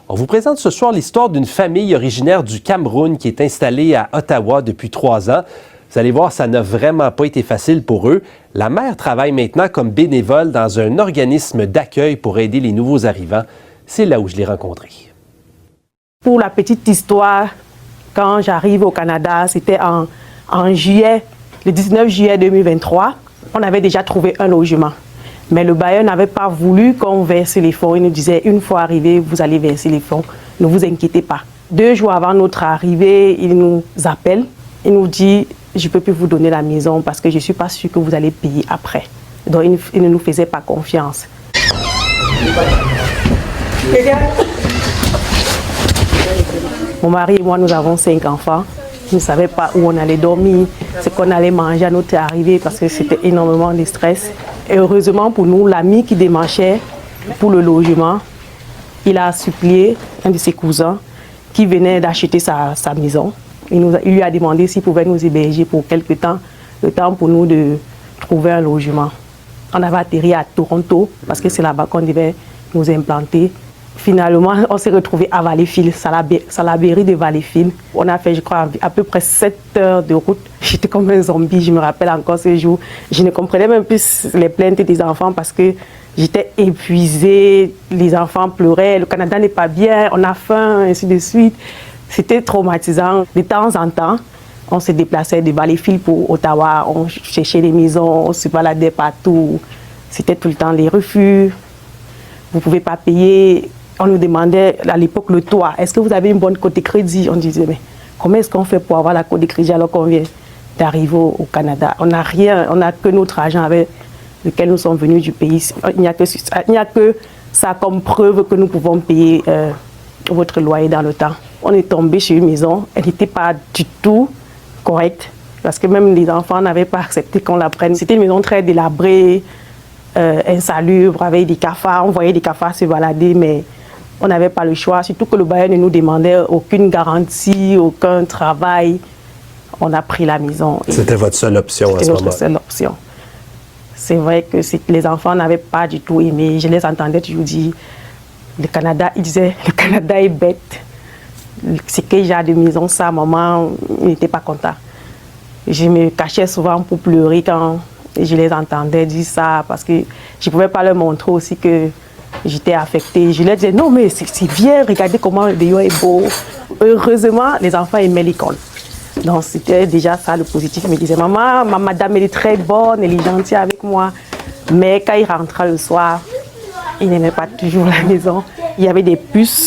On vous présente ce soir l'histoire d'une famille originaire du Cameroun qui est installée à Ottawa depuis 3 ans. Vous allez voir, ça n'a vraiment pas été facile pour eux. La mère travaille maintenant comme bénévole dans un organisme d'accueil pour aider les nouveaux arrivants. C'est là où je l'ai rencontré. Pour la petite histoire, quand j'arrive au Canada, c'était en juillet, le 19 juillet 2023, on avait déjà trouvé un logement. Mais le bailleur n'avait pas voulu qu'on verse les fonds. Il nous disait, une fois arrivé, vous allez verser les fonds. Ne vous inquiétez pas. 2 jours avant notre arrivée, il nous appelle. Il nous dit, je ne peux plus vous donner la maison parce que je ne suis pas sûre que vous allez payer après. Donc, il ne nous faisait pas confiance. Mon mari et moi, nous avons 5 enfants. Nous ne savions pas où on allait dormir, ce qu'on allait manger à notre arrivée parce que c'était énormément de stress. Et heureusement pour nous, l'ami qui démarchait pour le logement, il a supplié un de ses cousins qui venait d'acheter sa maison. Il lui a demandé s'il pouvait nous héberger pour quelque temps, le temps pour nous de trouver un logement. On avait atterri à Toronto parce que c'est là-bas qu'on devait nous implanter. Finalement, on s'est retrouvé à Valleyfield, Salaberry de Valleyfield. On a fait, je crois, à peu près 7 heures de route. J'étais comme un zombie, je me rappelle encore ce jour. Je ne comprenais même plus les plaintes des enfants parce que j'étais épuisée, les enfants pleuraient, le Canada n'est pas bien, on a faim, ainsi de suite. C'était traumatisant. De temps en temps, on se déplaçait de Valleyfield pour Ottawa, on cherchait des maisons, on se baladait partout. C'était tout le temps les refus. Vous ne pouvez pas payer. On nous demandait à l'époque le toit. Est-ce que vous avez une bonne cote de crédit? On disait, mais comment est-ce qu'on fait pour avoir la cote de crédit alors qu'on vient d'arriver au Canada? On n'a rien, on n'a que notre argent avec lequel nous sommes venus du pays. Il n'y a que ça comme preuve que nous pouvons payer votre loyer dans le temps. On est tombé sur une maison, elle n'était pas du tout correcte parce que même les enfants n'avaient pas accepté qu'on la prenne. C'était une maison très délabrée, insalubre, avec des cafards. On voyait des cafards se balader, mais on n'avait pas le choix, surtout que le bailleur ne nous demandait aucune garantie, aucun travail. On a pris la maison. C'était votre seule option à ce moment-là? C'était notre seule option. C'est vrai que les enfants n'avaient pas du tout aimé. Je les entendais toujours dire, le Canada, ils disaient, le Canada est bête. C'est que j'ai de maison, ça, maman n'était pas content. Je me cachais souvent pour pleurer quand je les entendais dire ça, parce que je ne pouvais pas leur montrer aussi que j'étais affectée. Je leur disais, non, mais c'est bien, regardez comment le dehors est beau. Heureusement, les enfants aimaient l'école. Donc, c'était déjà ça le positif. Ils me disaient, maman, ma madame, elle est très bonne, elle est gentille avec moi. Mais quand il rentrait le soir, il n'aimait pas toujours la maison. Il y avait des puces